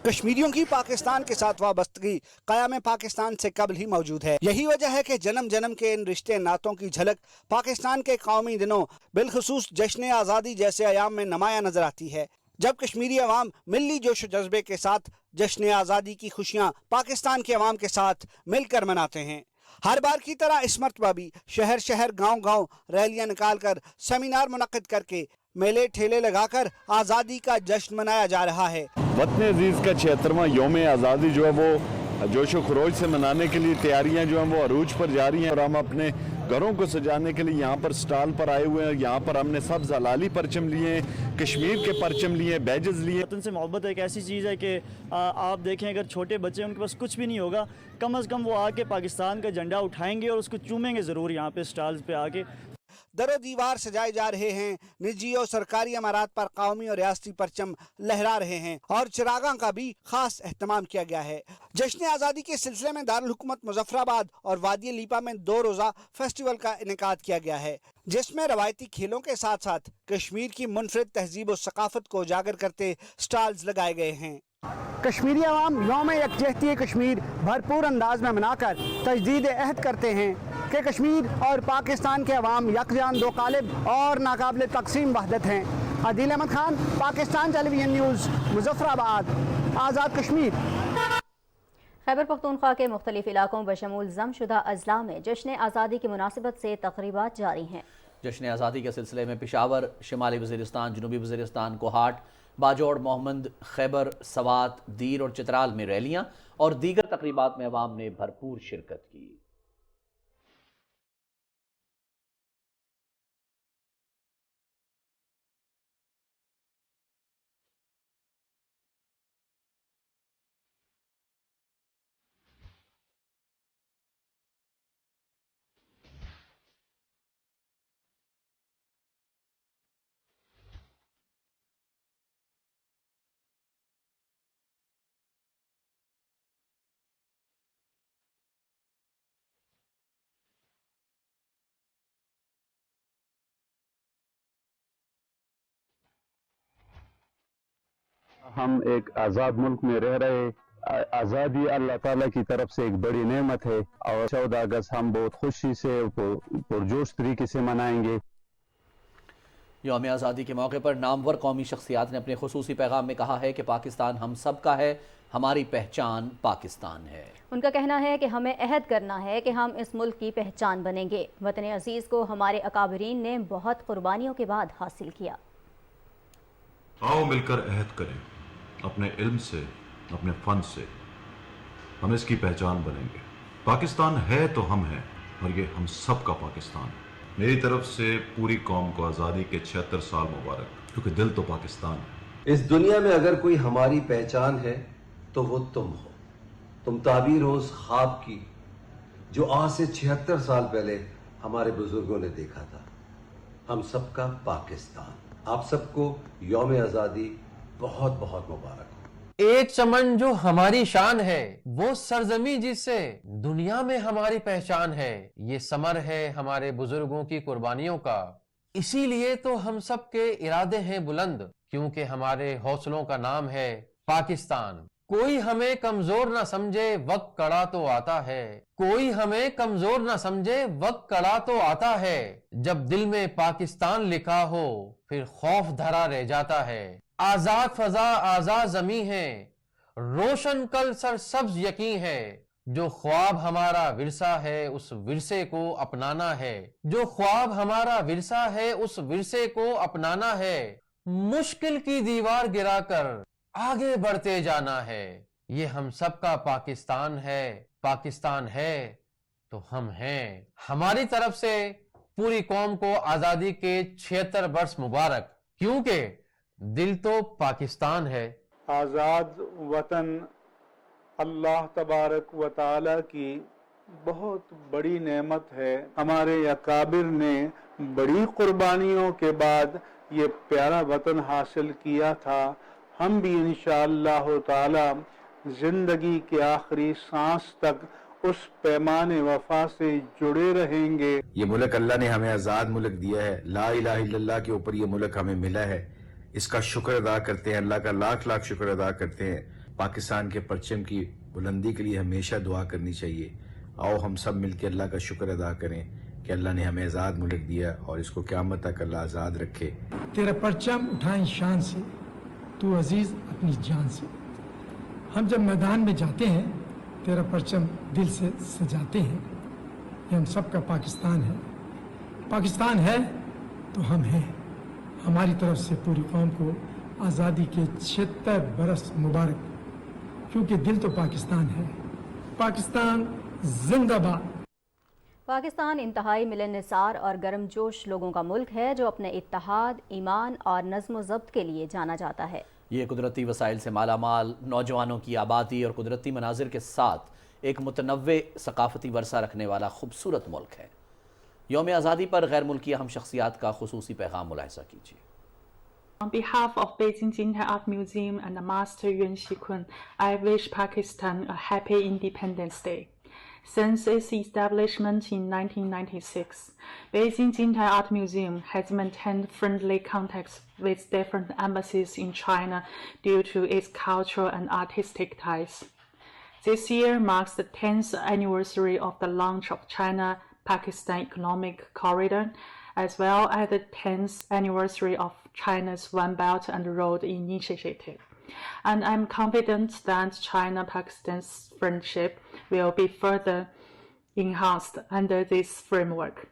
کشمیریوں کی پاکستان کے ساتھ وابستگی قیام پاکستان سے قبل ہی موجود ہے. یہی وجہ ہے کہ جنم جنم کے ان رشتے ناتوں کی جھلک پاکستان کے قومی دنوں بالخصوص جشن آزادی جیسے ایام میں نمایاں نظر آتی ہے، جب کشمیری عوام ملی جوش و جذبے کے ساتھ جشن آزادی کی خوشیاں پاکستان کے عوام کے ساتھ مل کر مناتے ہیں. ہر بار کی طرح اس مرتبہ بھی شہر شہر گاؤں گاؤں ریلیاں نکال کر سیمینار منعقد کر کے میلے ٹھیلے لگا کر آزادی کا جشن منایا جا رہا ہے. وطن عزیز کا 76واں یوم آزادی جو ہے وہ جوش و خروش سے منانے کے لیے تیاریاں جو ہیں وہ عروج پر جاری ہیں، اور ہم اپنے گھروں کو سجانے کے لیے یہاں پر سٹال پر آئے ہوئے ہیں. یہاں پر ہم نے سبز ہلالی پرچم لیے ہیں، کشمیر کے پرچم لیے ہیں، بیجز لیے. وطن سے محبت ایک ایسی چیز ہے کہ آپ دیکھیں اگر چھوٹے بچے ان کے پاس کچھ بھی نہیں ہوگا، کم از کم وہ آ کے پاکستان کا جھنڈا اٹھائیں گے اور اس کو چومیں گے ضرور یہاں پہ سٹالز پہ آ کے. در و دیوار سجائے جا رہے ہیں، نجی اور سرکاری عمارات پر قومی اور ریاستی پرچم لہرا رہے ہیں اور چراغاں کا بھی خاص اہتمام کیا گیا ہے. جشن آزادی کے سلسلے میں دارالحکومت مظفر آباد اور وادی لیپا میں 2 روزہ فیسٹیول کا انعقاد کیا گیا ہے، جس میں روایتی کھیلوں کے ساتھ ساتھ کشمیر کی منفرد تہذیب و ثقافت کو اجاگر کرتے سٹالز لگائے گئے ہیں. کشمیری عوام یوم یکجہتی کشمیر بھرپور انداز میں منا کر تجدید عہد کرتے ہیں کہ کشمیر اور پاکستان کے عوام یکجان دو قالب اور ناقابل تقسیم وحدت ہیں. عادل احمد خان، پاکستان ٹیلی ویژن نیوز، مظفر آباد، آزاد کشمیر. خیبر پختونخوا کے مختلف علاقوں بشمول ضم شدہ اضلاع میں جشن آزادی کی مناسبت سے تقریبات جاری ہیں. جشن آزادی کے سلسلے میں پشاور، شمالی وزیرستان، جنوبی وزیرستان، کوہاٹ، باجوڑ، محمد، خیبر، سوات، دیر اور چترال میں ریلیاں اور دیگر تقریبات میں عوام نے بھرپور شرکت کی. ہم ایک آزاد ملک میں رہ رہے، آزادی اللہ تعالیٰ کی طرف سے ایک بڑی نعمت ہے، اور 14 اگست ہم بہت خوشی سے پرجوش طریقے سے منائیں گے. یوم آزادی کے موقع پر نامور قومی شخصیات نے اپنے خصوصی پیغام میں کہا ہے کہ پاکستان ہم سب کا ہے، ہماری پہچان پاکستان ہے. ان کا کہنا ہے کہ ہمیں عہد کرنا ہے کہ ہم اس ملک کی پہچان بنیں گے. وطن عزیز کو ہمارے اکابرین نے بہت قربانیوں کے بعد حاصل کیا. آؤ مل کر عہد کریں، اپنے علم سے، اپنے فن سے ہم اس کی پہچان بنیں گے. پاکستان ہے تو ہم ہیں، اور یہ ہم سب کا پاکستان ہے. میری طرف سے پوری قوم کو آزادی کے 76 سال مبارک، کیونکہ دل تو پاکستان ہے. اس دنیا میں اگر کوئی ہماری پہچان ہے تو وہ تم ہو. تم تعبیر ہو اس خواب کی جو آج سے 76 سال پہلے ہمارے بزرگوں نے دیکھا تھا. ہم سب کا پاکستان. آپ سب کو یوم آزادی بہت بہت مبارک ہو. ایک چمن جو ہماری شان ہے، وہ سرزمی جس سے دنیا میں ہماری پہچان ہے. یہ ثمر ہے ہمارے بزرگوں کی قربانیوں کا. اسی لیے تو ہم سب کے ارادے ہیں بلند، کیونکہ ہمارے حوصلوں کا نام ہے پاکستان. کوئی ہمیں کمزور نہ سمجھے، وقت کڑا تو آتا ہے. کوئی ہمیں کمزور نہ سمجھے، وقت کڑا تو آتا ہے. جب دل میں پاکستان لکھا ہو پھر خوف دھرا رہ جاتا ہے. آزاد فضا آزاد زمیں ہے، روشن کل سر سبز یقین ہے. جو خواب ہمارا ورثہ ہے اس ورثے کو اپنانا ہے. جو خواب ہمارا ورثہ ہے اس ورثے کو اپنانا ہے. مشکل کی دیوار گرا کر آگے بڑھتے جانا ہے. یہ ہم سب کا پاکستان ہے. پاکستان ہے تو ہم ہیں. ہماری طرف سے پوری قوم کو آزادی کے 76 برس مبارک، کیونکہ دل تو پاکستان ہے. آزاد وطن اللہ تبارک و تعالی کی بہت بڑی نعمت ہے. ہمارے اکابر نے بڑی قربانیوں کے بعد یہ پیارا وطن حاصل کیا تھا. ہم بھی انشاءاللہ تعالی زندگی کے آخری سانس تک اس پیمان وفا سے جڑے رہیں گے. یہ ملک اللہ نے ہمیں آزاد ملک دیا ہے. لا الہ الا اللہ کے اوپر یہ ملک ہمیں ملا ہے. اس کا شکر ادا کرتے ہیں، اللہ کا لاکھ لاکھ شکر ادا کرتے ہیں. पाकिस्तान के परचम की बुलंदी के लिए हमेशा दुआ करनी चाहिए। आओ हम सब मिलकर अल्लाह का शुक्र अदा करें कि अल्लाह ने हमें आज़ाद मुल्क दिया और इसको क़यामत तक अल्लाह आज़ाद रखे। तेरा परचम उठाएं शान से, तू अजीज अपनी जान से। हम जब मैदान में जाते हैं तेरा परचम दिल से सजाते हैं। ये हम सब का पाकिस्तान है, पाकिस्तान है तो हम हैं। हमारी तरफ से पूरी कौम को आज़ादी के 76 बरस मुबारक, क्योंकि दिल तो पाकिस्तान है। पाकिस्तान जिंदाबाद। पाकिस्तान इंतहाई मिलनसार और गर्मजोश लोगों का मुल्क है जो अपने इत्तेहाद, ईमान और नज़्म ज़ब्त के लिए जाना जाता है। ये कुदरती वसाइल से मालामाल, नौजवानों की आबादी और कुदरती मनाजिर के साथ एक मुतनव्वे सकाफती वर्सा रखने वाला खूबसूरत मुल्क है। यौम आज़ादी पर गैर मुल्की अहम शख्सियात का खुसूसी पैगाम मुलाहिज़ा कीजिए। On behalf of Beijing Jintai Art Museum and Master Yuan Xikun, I wish Pakistan a happy Independence Day. Since its establishment in 1996, Beijing Jintai Art Museum has maintained friendly contacts with different embassies in China due to its cultural and artistic ties. This year marks the 10th anniversary of the launch of China-Pakistan Economic Corridor, as well as the 10th anniversary of China's One Belt and Road Initiative. And I'm confident that China-Pakistan's friendship will be further enhanced under this framework.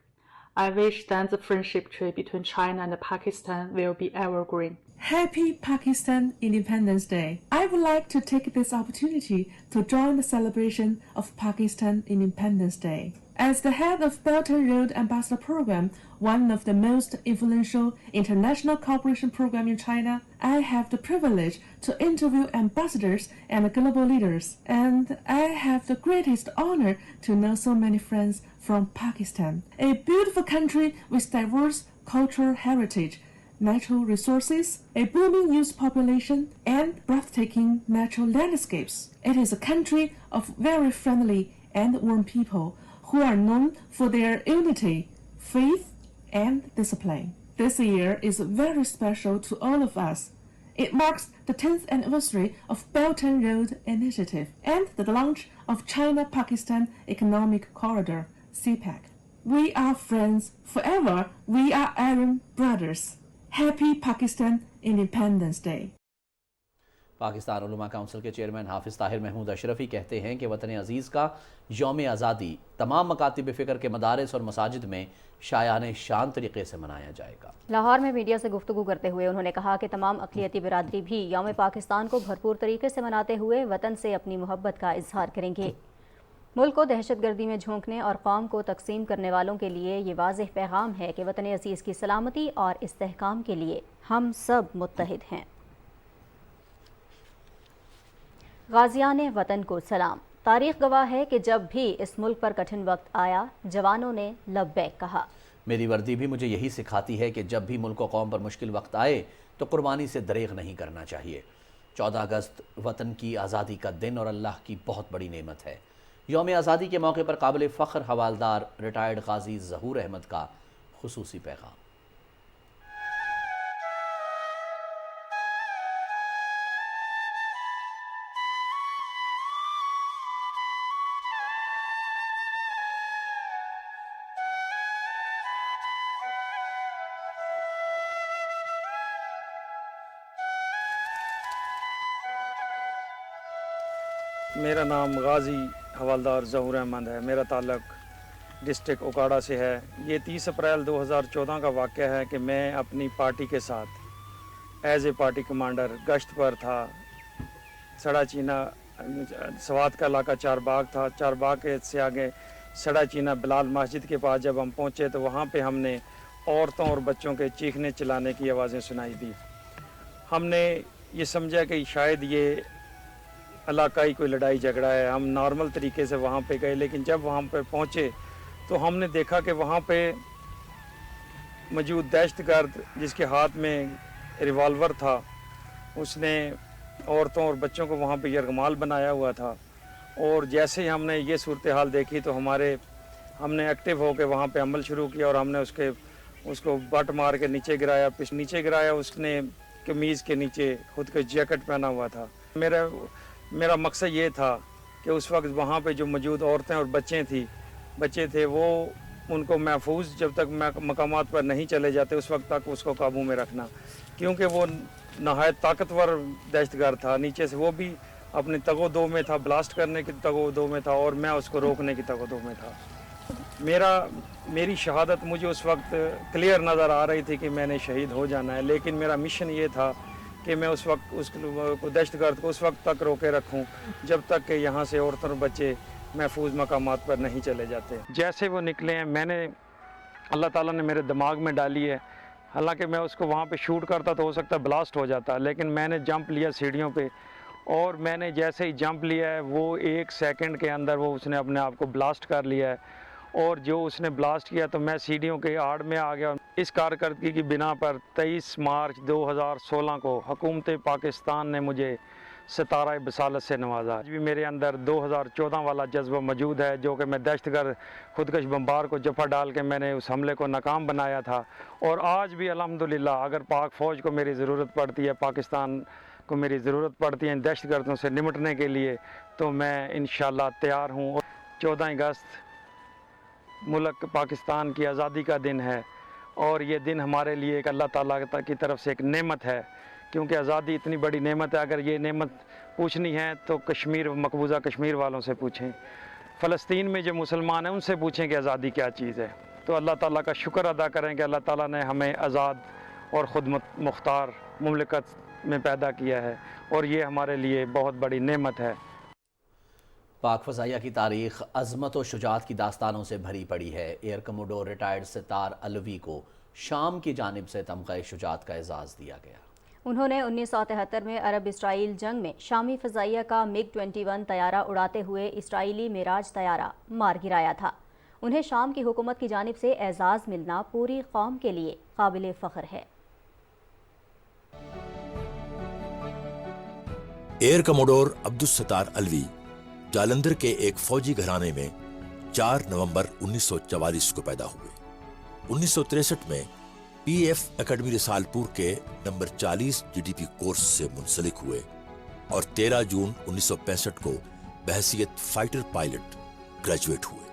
I wish that the friendship tree between China and Pakistan will be evergreen. Happy Pakistan Independence Day. I would like to take this opportunity to join the celebration of Pakistan Independence Day. As the head of Belt and Road Ambassador Program, one of the most influential international cooperation programs in China, I have the privilege to interview ambassadors and global leaders, and I have the greatest honor to know so many friends from Pakistan, a beautiful country with diverse cultural heritage, natural resources, a booming youth population, and breathtaking natural landscapes. It is a country of very friendly and warm people who are known for their unity, faith, and discipline. This year is very special to all of us. It marks the 10th anniversary of Belt and Road Initiative and the launch of China-Pakistan Economic Corridor, CPEC. We are friends forever. We are Aryan brothers. Happy Pakistan Independence Day. Pakistan उलमा council के chairman हाफिज़ ताहिर महमूद अशरफी कहते हैं कि वतन अज़ीज़ का यौम आज़ादी तमाम मकातिब फ़िक्र के मदारिस और मसाजिद में शायाने शान तरीके से मनाया जाएगा। लाहौर में मीडिया से गुफ्तगू करते हुए उन्होंने कहा कि तमाम अक़लियती बिरादरी भी यौम पाकिस्तान को भरपूर तरीके से मनाते हुए वतन से अपनी मोहब्बत का इजहार करेंगे। मुल्क को दहशतगर्दी में झोंकने और कौम को तकसीम करने वालों के लिए ये वाज़ेह पैगाम है कि वतन अज़ीज़ की सलामती और इस्तेहकाम के लिए हम सब मुत्तहिद हैं। गाज़ियान वतन को सलाम। तारीख़ गवाह है कि जब भी इस मुल्क पर कठिन वक्त आया, जवानों ने लब्बैक कहा। मेरी वर्दी भी मुझे यही सिखाती है कि जब भी मुल्क व कौम पर मुश्किल वक्त आए तो कुर्बानी से दरेग नहीं करना चाहिए। 14 अगस्त वतन की आज़ादी का दिन और अल्लाह की बहुत बड़ी नेमत है। यौम आज़ादी के मौके पर काबिल फ़ख्र हवालदार रिटायर्ड गाज़ी ज़हूर अहमद का खुसूसी पैगाम। मेरा नाम गाज़ी हवालदार ज़हूर अहमद है। मेरा ताल्लुक़ डिस्ट्रिक्ट ओकाड़ा से है। ये 30 अप्रैल 2014 का वाक़या है कि मैं अपनी पार्टी के साथ एज ए पार्टी कमांडर गश्त पर था। सड़ा चीना सवात का इलाका चारबाग था। चारबाग के से आगे सड़ा चीना बिलाल मस्जिद के पास जब हम पहुँचे तो वहाँ पे हमने औरतों और बच्चों के चीखने चिल्लाने की आवाज़ें सुनाई दी। हमने ये समझा कि शायद ये इलाकाई कोई लड़ाई झगड़ा है। हम नॉर्मल तरीके से वहाँ पे गए, लेकिन जब वहाँ पे पहुँचे तो हमने देखा कि वहाँ पे मौजूद दहशतगर्द जिसके हाथ में रिवॉल्वर था, उसने औरतों और बच्चों को वहाँ पे यरगमाल बनाया हुआ था। और जैसे ही हमने ये सूरत हाल देखी तो हमने एक्टिव होकर वहाँ पे अमल शुरू किया और हमने उसको बट मार के नीचे गिराया। उसने कमीज़ के नीचे खुद का जैकेट पहना हुआ था। मेरा मेरा मकसद ये था कि उस वक्त वहाँ पे जो मौजूद औरतें और बच्चे थे वो उनको महफूज जब तक मकामात पर नहीं चले जाते उस वक्त तक उसको काबू में रखना, क्योंकि वो नहायत ताकतवर दहशतगर्द था। नीचे से वो भी अपनी तगोदो में था, ब्लास्ट करने की तगोदो में था और मैं उसको रोकने की तगोदो में था। मेरी शहादत मुझे उस वक्त क्लियर नज़र आ रही थी कि मैंने शहीद हो जाना है, लेकिन मेरा मिशन ये था कि मैं उस वक्त उस दहशतगर्द को उस वक्त तक रोके रखूं जब तक कि यहाँ से औरतों और बच्चे महफूज मकामात पर नहीं चले जाते। जैसे वो निकले हैं मैंने अल्लाह ताला ने मेरे दिमाग में डाली है, हालांकि मैं उसको वहाँ पे शूट करता तो हो सकता है ब्लास्ट हो जाता, लेकिन मैंने जंप लिया सीढ़ियों पे और मैंने जैसे ही जंप लिया है वो 1 सेकंड के अंदर वो उसने अपने आप को ब्लास्ट कर लिया है और जो उसने ब्लास्ट किया तो मैं सीढ़ियों के आड़ में आ गया। इस कारकर्दगी की बिना पर 23 मार्च 2016 को हुकूमत पाकिस्तान ने मुझे सितारा बसालत से नवाजा। आज भी मेरे अंदर 2014 वाला जज्बा मौजूद है जो कि मैं दहशतगर्द खुदकश बम्बार को जफा डाल के मैंने उस हमले को नाकाम बनाया था। और आज भी अल्हम्दुलिल्लाह अगर पाक फ़ौज को मेरी ज़रूरत पड़ती है, पाकिस्तान को मेरी ज़रूरत पड़ती है इन दहशतगर्दों से निपटने के लिए, तो मैं इंशाअल्लाह तैयार हूँ। 14 अगस्त मुल्क पाकिस्तान की आज़ादी का दिन है और ये दिन हमारे लिए एक अल्लाह ताला की तरफ से एक नेमत है, क्योंकि आज़ादी इतनी बड़ी नेमत है। अगर ये नेमत पूछनी है तो कश्मीर, मकबूजा कश्मीर वालों से पूछें, फ़लस्तीन में जो मुसलमान हैं उनसे पूछें कि आज़ादी क्या चीज़ है। तो अल्लाह ताला का शुक्र अदा करें कि अल्लाह ताला ने हमें आज़ाद और ख़ुद मुख्तार मुमलिकत में पैदा किया है और ये हमारे लिए बहुत बड़ी नेमत है। पाक फ़ज़ाइया की तारीख़ अज़मत और शुजाअत की दास्तानों से भरी पड़ी है। Air commodore retired sitar Alvi को शाम की जानिब से तमग़ा शुजाअत का एजाज़ दिया गया। उन्होंने 1973 में अरब इसराइल जंग में शामी फ़ज़ाइया का MiG-21 तैयारा उड़ाते हुए इसराइली मेराज तैयारा मार गिराया था। उन्हें शाम की हुकूमत की जानिब से एजाज़ मिलना पूरी कौम के लिए काबिल फ़ख्र है। एयर कमोडोर अब्दुस सत्तार अलवी जालंधर के एक फौजी घराने में 4 नवंबर 1944 को पैदा हुए। 1963 में PF एकेडमी रिसालपुर के नंबर 40 GDP कोर्स से मुंसलिक हुए और 13 जून 1965 को बहैसियत फाइटर पायलट ग्रेजुएट हुए।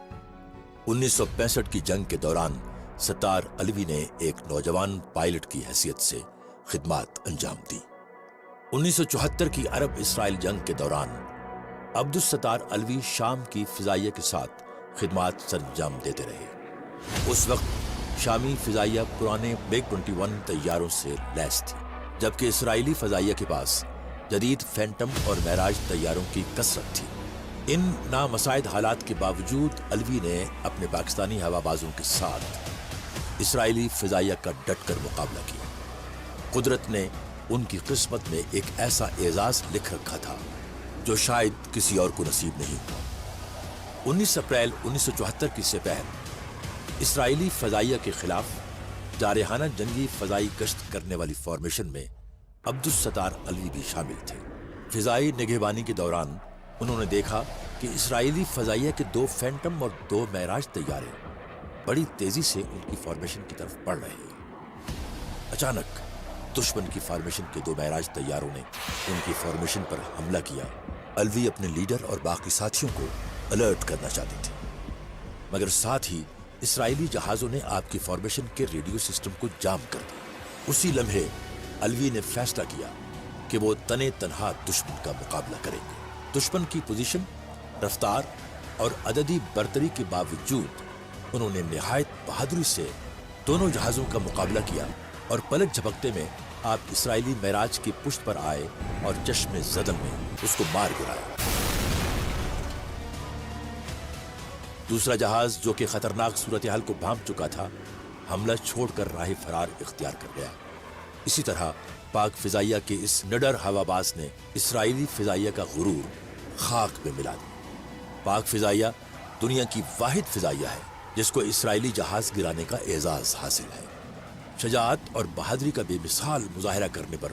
1965 की जंग के दौरान सत्तार अलवी ने एक नौजवान पायलट की हैसियत से खिदमत अंजाम दी। 1974 की अरब इसराइल जंग के दौरान अब्दुस सत्तार अलवी शाम की फ़िज़ाइया के साथ खिदमत सरंजाम देते रहे। उस वक्त शामी फ़िज़ाइया पुराने MiG-21 तैयारों से लैस थी, जबकि इसराइली फ़ज़ाइया के पास जदीद फैंटम और मेराज तैयारों की कसरत थी। इन नामसाइद हालात के बावजूद अलवी ने अपने पाकिस्तानी हवाबाजों के साथ इसराइली फ़िज़ाइया का डटकर मुकाबला किया। कुदरत ने उनकी किस्मत में एक ऐसा एजाज़ लिख रखा था जो शायद किसी और को नसीब नहीं हुआ। 19 अप्रैल 1974 की सिपह इसराइली फ़ज़ाइया के खिलाफ जारहाना जंगी फ़ज़ाई गश्त करने वाली फॉर्मेशन में अब्दुस सत्तार अलवी भी शामिल थे। फ़िज़ाई निगहबानी के दौरान उन्होंने देखा कि इसराइली फ़ज़ाइया के 2 फैंटम और 2 मेराज तैयारे बड़ी तेज़ी से उनकी फॉर्मेशन की तरफ बढ़ रहे हैं। अचानक दुश्मन की फॉर्मेशन के 2 मेराज तैयारों ने उनकी फॉर्मेशन पर हमला किया। अलवी अपने लीडर और बाकी साथियों को अलर्ट करना चाहते थे, मगर साथ ही इसराइली जहाज़ों ने आपकी फॉर्मेशन के रेडियो सिस्टम को जाम कर दिया। उसी लम्हे अलवी ने फैसला किया कि वो तने तनहा दुश्मन का मुकाबला करेंगे। दुश्मन की पोजीशन, रफ्तार और अददी बर्तरी के बावजूद उन्होंने निहायत बहादुरी से दोनों जहाज़ों का मुकाबला किया और पलक झपकते में आप इसराइली मेराज की पुष्ट पर आए और चश्मे ज़दन में उसको मार गिराया। दूसरा जहाज जो कि खतरनाक सूरत हाल को भांप चुका था, हमला छोड़कर राह फरार इख्तियार कर गया। इसी तरह पाक फ़िज़ाइया के इस निडर हवाबाज ने इसराइली फ़िज़ाइया का गुरूर खाक में मिला दिया। पाक फ़िज़ाइया दुनिया की वाहिद फ़िज़ाइया है जिसको इसराइली जहाज गिराने का एजाज़ हासिल है। शजाअत और बहादुरी का बेमिसाल मुजाहिरा करने पर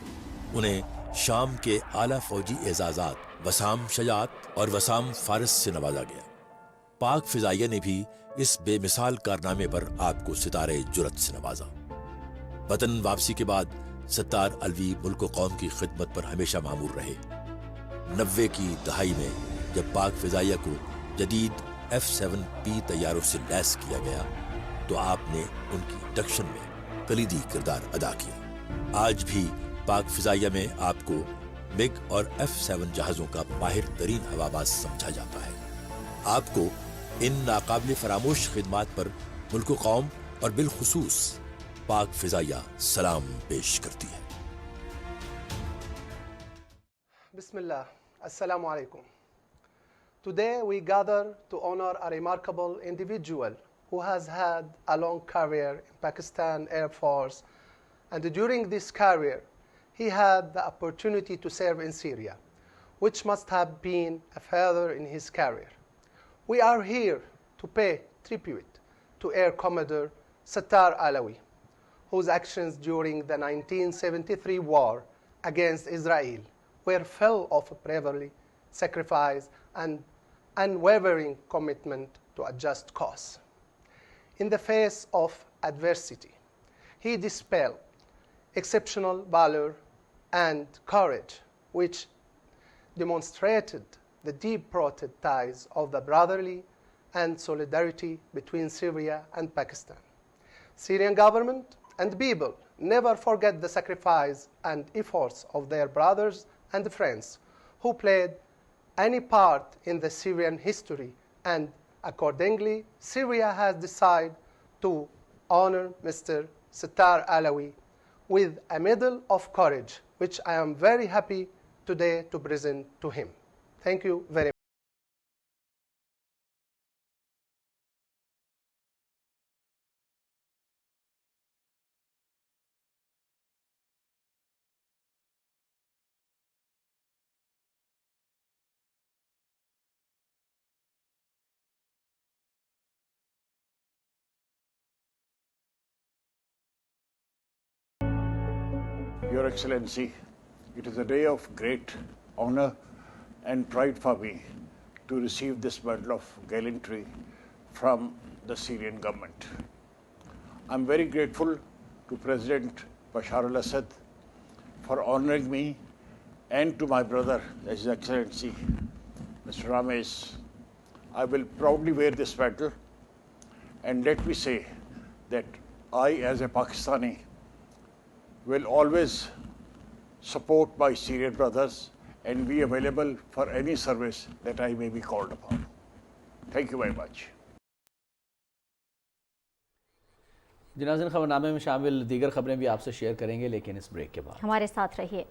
उन्हें शाम के आला फौजी एजाज़ात वसाम शजाअत और वसाम फारिस से नवाजा गया। पाक फ़िज़ाइया ने भी इस बेमिसाल कारनामे पर आपको सितारे जुरत से नवाजा। वतन वापसी के बाद सत्तार अलवी मुल्क व कौम की खिदमत पर हमेशा मामूर रहे। 90 की दहाई में जब पाक फिजाइया को जदीद F-7P तैयारों से लैस किया गया तो आपने उनकी इंडक्शन में कलीदी किरदार अदा किया। आज भी पाक फिजाइया में आपको मिग और F-7 जहाजों का माहिर तरीन हवाबाज समझा जाता है। आपको इन नाकाबिल फरामोश खिदमात पर मुल्क कौम और बिलखुसूस पाक फिजाइया सलाम पेश करती है। Bismillah, Assalamu alaikum. Today we gather to honor a remarkable individual who has had a long career in Pakistan Air Force, and during this career he had the opportunity to serve in Syria, which must have been a feather in his career. We are here to pay tribute to Air Commodore Sattar Alawi, whose actions during the 1973 war against Israel were full of bravery, sacrifice, and unwavering commitment to a just cause. In the face of adversity, he displayed exceptional valor and courage, which demonstrated the deep-rooted ties of the brotherly and solidarity between Syria and Pakistan. Syrian government and people never forget the sacrifice and efforts of their brothers and friends who played any part in the Syrian history, and accordingly, Syria has decided to honor Mr. Sattar Alawi with a Medal of Courage, which I am very happy today to present to him. Thank you very much. Your Excellency, it is a day of great honor and pride for me to receive this medal of gallantry from the Syrian government. I'm very grateful to President Bashar al-Assad for honoring me and to my brother, His Excellency, Mr. Ramesh. I will proudly wear this medal, and let me say that I, as a Pakistani, will always support my Syrian brothers and be available for any service that I may be called upon. Thank you very much. नाज़रीन, खबरनामे में शामिल दीगर खबरें भी आपसे share करेंगे, लेकिन इस ब्रेक के बाद हमारे साथ रहिए।